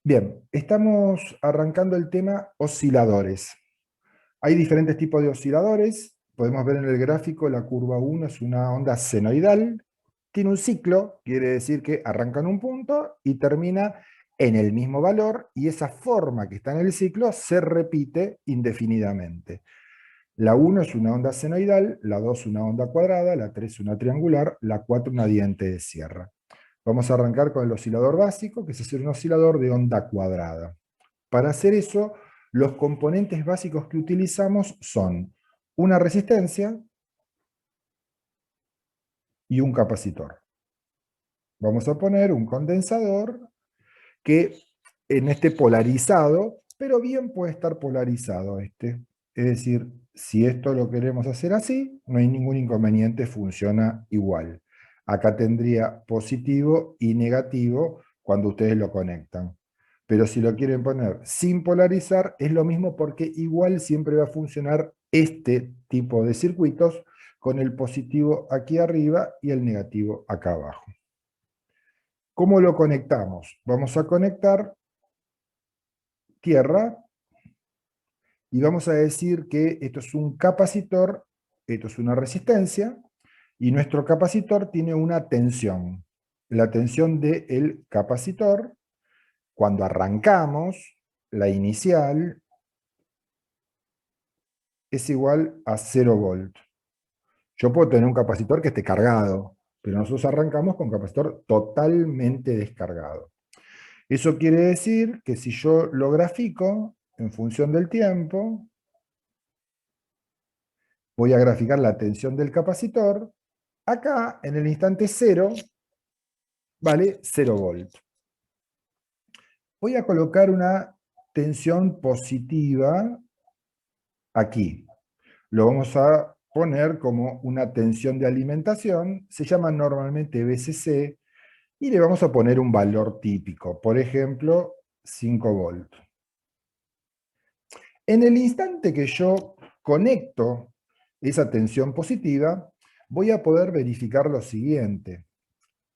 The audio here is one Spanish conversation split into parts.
Bien, estamos arrancando el tema osciladores. Hay diferentes tipos de osciladores. Podemos ver en el gráfico la curva 1 es una onda senoidal. Tiene un ciclo, quiere decir que arranca en un punto y termina en el mismo valor, y esa forma que está en el ciclo se repite indefinidamente. La 1 es una onda senoidal, la 2 una onda cuadrada, la 3 una triangular, la 4 una diente de sierra. Vamos a arrancar con el oscilador básico, que es hacer un oscilador de onda cuadrada. Para hacer eso, los componentes básicos que utilizamos son una resistencia y un capacitor. Vamos a poner un condensador que en este polarizado, pero bien puede estar polarizado este. Es decir, si esto lo queremos hacer así, no hay ningún inconveniente, funciona igual. Acá tendría positivo y negativo cuando ustedes lo conectan. Pero si lo quieren poner sin polarizar, es lo mismo, porque igual siempre va a funcionar este tipo de circuitos con el positivo aquí arriba y el negativo acá abajo. ¿Cómo lo conectamos? Vamos a conectar tierra y vamos a decir que esto es un capacitor, esto es una resistencia, y nuestro capacitor tiene una tensión. La tensión del capacitor, cuando arrancamos, la inicial, es igual a 0 volt. Yo puedo tener un capacitor que esté cargado, pero nosotros arrancamos con capacitor totalmente descargado. Eso quiere decir que si yo lo grafico en función del tiempo, voy a graficar la tensión del capacitor. Acá, en el instante 0, vale 0 volt. Voy a colocar una tensión positiva aquí. Lo vamos a poner como una tensión de alimentación. Se llama normalmente VCC, y le vamos a poner un valor típico. Por ejemplo, 5 volt. En el instante que yo conecto esa tensión positiva, voy a poder verificar lo siguiente.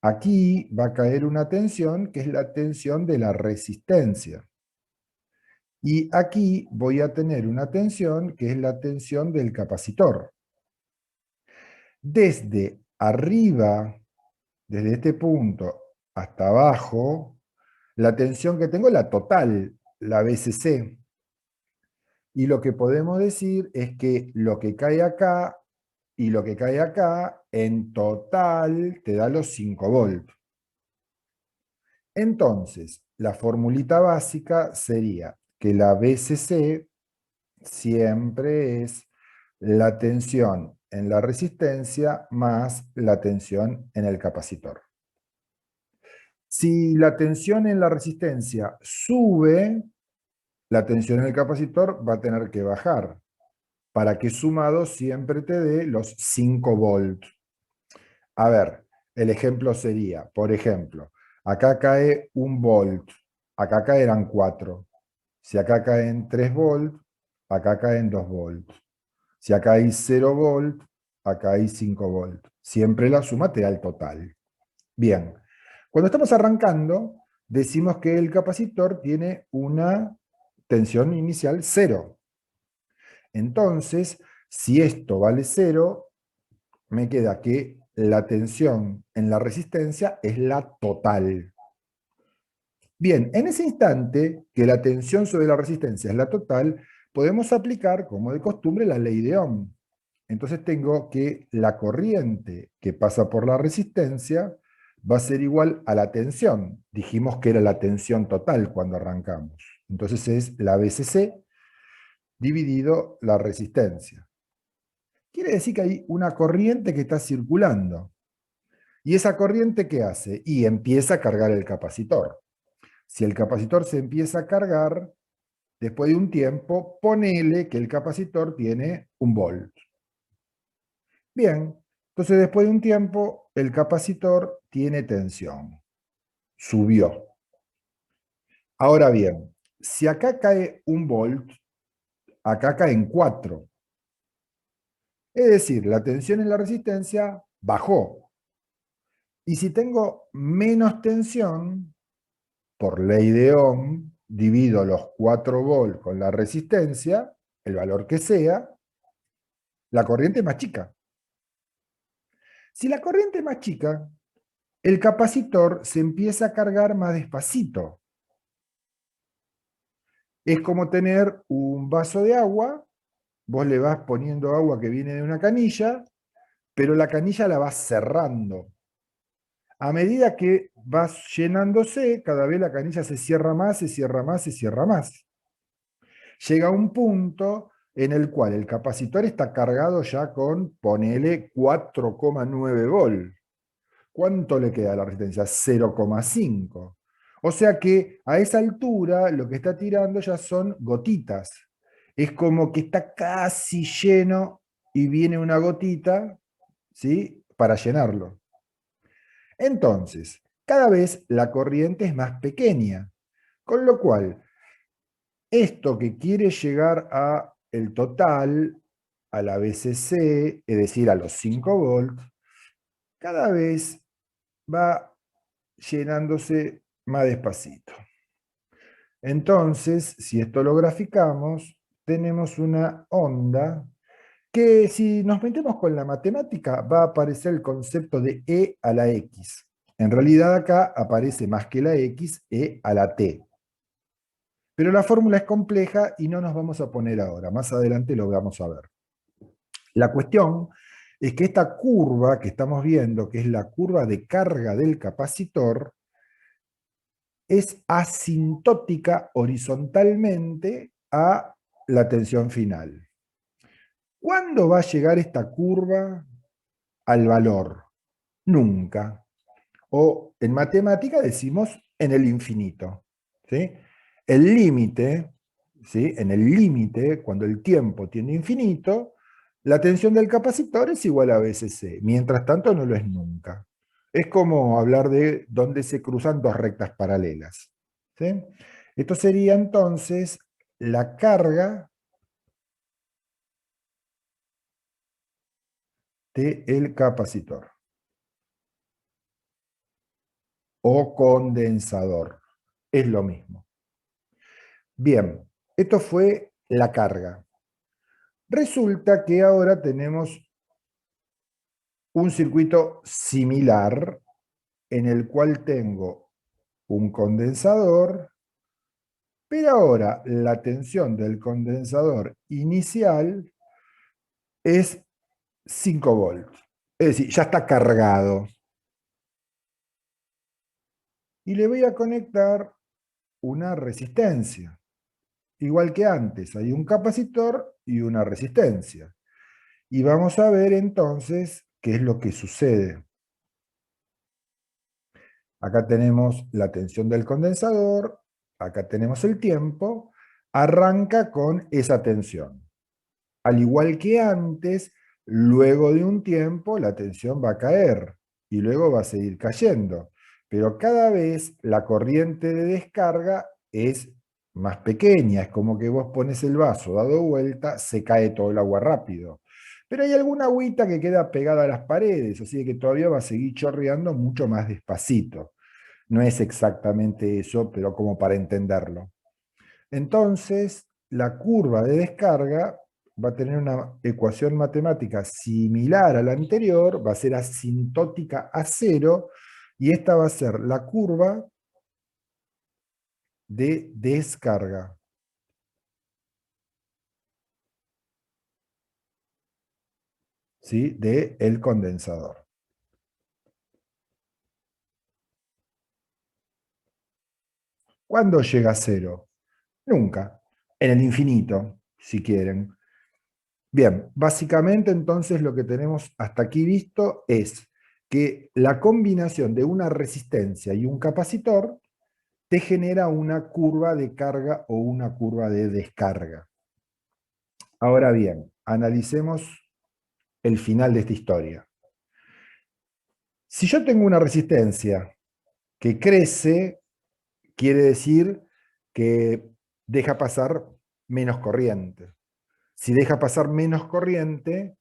Aquí va a caer una tensión que es la tensión de la resistencia. Y aquí voy a tener una tensión que es la tensión del capacitor. Desde arriba, desde este punto hasta abajo, la tensión que tengo es la total, la VCC. Y lo que podemos decir es que lo que cae acá y lo que cae acá, en total te da los 5 volts. Entonces, la formulita básica sería que la VCC siempre es la tensión en la resistencia más la tensión en el capacitor. Si la tensión en la resistencia sube, la tensión en el capacitor va a tener que bajar, para que sumado siempre te dé los 5 volts. A ver, el ejemplo sería, por ejemplo, acá cae 1 volt, acá caerán 4. Si acá caen 3 volts, acá caen 2 volts. Si acá hay 0 volt, acá hay 5 volts. Siempre la suma te da el total. Bien, cuando estamos arrancando, decimos que el capacitor tiene una tensión inicial 0. Entonces, si esto vale 0, me queda que la tensión en la resistencia es la total. Bien, en ese instante que la tensión sobre la resistencia es la total, podemos aplicar, como de costumbre, la ley de Ohm. Entonces tengo que la corriente que pasa por la resistencia va a ser igual a la tensión. Dijimos que era la tensión total cuando arrancamos. Entonces es la VCC dividido la resistencia. Quiere decir que hay una corriente que está circulando. ¿Y esa corriente qué hace? Y empieza a cargar el capacitor. Si el capacitor se empieza a cargar, después de un tiempo, ponele que el capacitor tiene 1 volt. Bien, entonces después de un tiempo, el capacitor tiene tensión. Subió. Ahora bien, si acá cae 1 volt, acá caen 4. Es decir, la tensión en la resistencia bajó. Y si tengo menos tensión, por ley de Ohm, divido los 4 volts con la resistencia, el valor que sea, la corriente es más chica. Si la corriente es más chica, el capacitor se empieza a cargar más despacito. Es como tener un vaso de agua, vos le vas poniendo agua que viene de una canilla, pero la canilla la vas cerrando. A medida que vas llenándose, cada vez la canilla se cierra más, se cierra más, se cierra más. Llega un punto en el cual el capacitor está cargado ya con, ponele, 4,9 volt. ¿Cuánto le queda a la resistencia? 0,5. O sea que a esa altura lo que está tirando ya son gotitas. Es como que está casi lleno y viene una gotita, ¿sí? Para llenarlo. Entonces, cada vez la corriente es más pequeña, con lo cual, esto que quiere llegar a el total, a la VCC, es decir, a los 5 volts, cada vez va llenándose más despacito. Entonces, si esto lo graficamos, tenemos una onda que si nos metemos con la matemática va a aparecer el concepto de E a la X. En realidad acá aparece más que la X, E a la T. Pero la fórmula es compleja y no nos vamos a poner ahora. Más adelante lo vamos a ver. La cuestión es que esta curva que estamos viendo, que es la curva de carga del capacitor, es asintótica horizontalmente a la tensión final. ¿Cuándo va a llegar esta curva al valor? Nunca. O en matemática decimos en el infinito. ¿Sí? El límite, ¿sí? En el límite, cuando el tiempo tiene infinito, la tensión del capacitor es igual a VCC. Mientras tanto no lo es nunca. Es como hablar de dónde se cruzan dos rectas paralelas. ¿Sí? Esto sería entonces la carga del capacitor o condensador. Es lo mismo. Bien, esto fue la carga. Resulta que ahora tenemos un circuito similar en el cual tengo un condensador, pero ahora la tensión del condensador inicial es 5 volts. Es decir, ya está cargado. Y le voy a conectar una resistencia. Igual que antes, hay un capacitor y una resistencia. Y vamos a ver entonces qué es lo que sucede. Acá tenemos la tensión del condensador, acá tenemos el tiempo, arranca con esa tensión. Al igual que antes, luego de un tiempo la tensión va a caer y luego va a seguir cayendo. Pero cada vez la corriente de descarga es más pequeña, es como que vos pones el vaso dado vuelta, se cae todo el agua rápido. Pero hay alguna agüita que queda pegada a las paredes, así que todavía va a seguir chorreando mucho más despacito. No es exactamente eso, pero como para entenderlo. Entonces, la curva de descarga va a tener una ecuación matemática similar a la anterior, va a ser asintótica a cero, y esta va a ser la curva de descarga. ¿Sí? De el condensador. ¿Cuándo llega a cero? Nunca. En el infinito, si quieren. Bien, básicamente entonces lo que tenemos hasta aquí visto es que la combinación de una resistencia y un capacitor te genera una curva de carga o una curva de descarga. Ahora bien, analicemos el final de esta historia. Si yo tengo una resistencia que crece, quiere decir que deja pasar menos corriente. Si deja pasar menos corriente,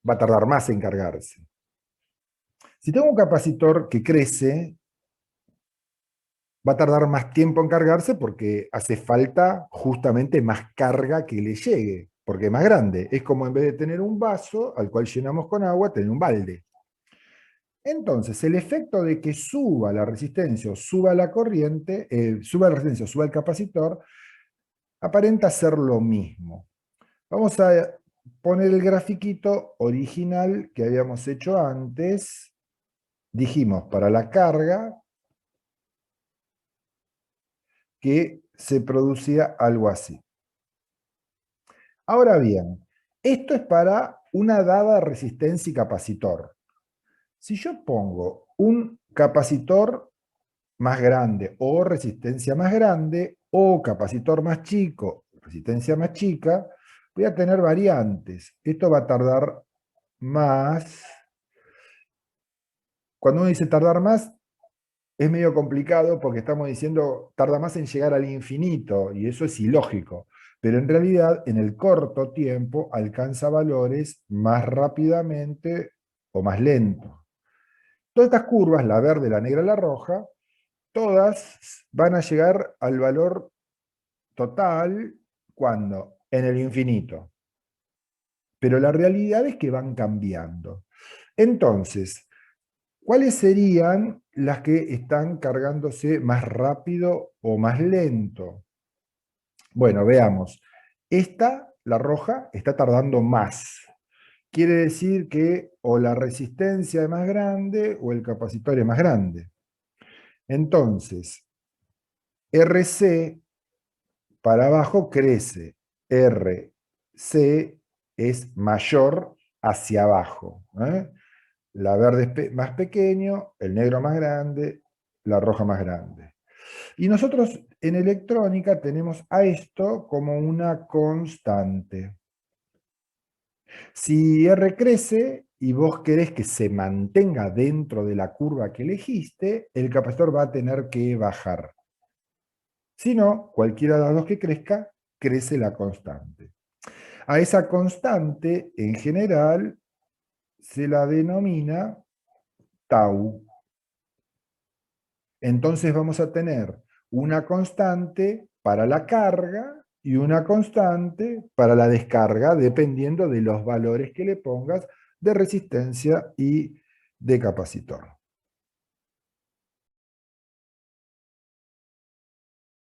va a tardar más en cargarse. Si tengo un capacitor que crece, va a tardar más tiempo en cargarse porque hace falta justamente más carga que le llegue, porque es más grande. Es como en vez de tener un vaso al cual llenamos con agua, tener un balde. Entonces, el efecto de que suba la resistencia o suba la corriente, suba la resistencia o suba el capacitor, aparenta ser lo mismo. Vamos a poner el grafiquito original que habíamos hecho antes. Dijimos para la carga que se producía algo así. Ahora bien, esto es para una dada resistencia y capacitor. Si yo pongo un capacitor más grande o resistencia más grande o capacitor más chico, resistencia más chica, voy a tener variantes. Esto va a tardar más. Cuando uno dice tardar más, es medio complicado porque estamos diciendo tarda más en llegar al infinito y eso es ilógico. Pero en realidad, en el corto tiempo, alcanza valores más rápidamente o más lento. Todas estas curvas, la verde, la negra y la roja, todas van a llegar al valor total cuando en el infinito. Pero la realidad es que van cambiando. Entonces, ¿cuáles serían las que están cargándose más rápido o más lento? Bueno, veamos. Esta, la roja, está tardando más. Quiere decir que o la resistencia es más grande o el capacitor es más grande. Entonces, RC para abajo crece. RC es mayor hacia abajo. La verde es más pequeño, el negro más grande, la roja más grande. Y nosotros en electrónica tenemos a esto como una constante. Si R crece y vos querés que se mantenga dentro de la curva que elegiste, el capacitor va a tener que bajar. Si no, cualquiera de las dos que crezca, crece la constante. A esa constante, en general, se la denomina tau. Entonces vamos a tener una constante para la carga y una constante para la descarga, dependiendo de los valores que le pongas de resistencia y de capacitor.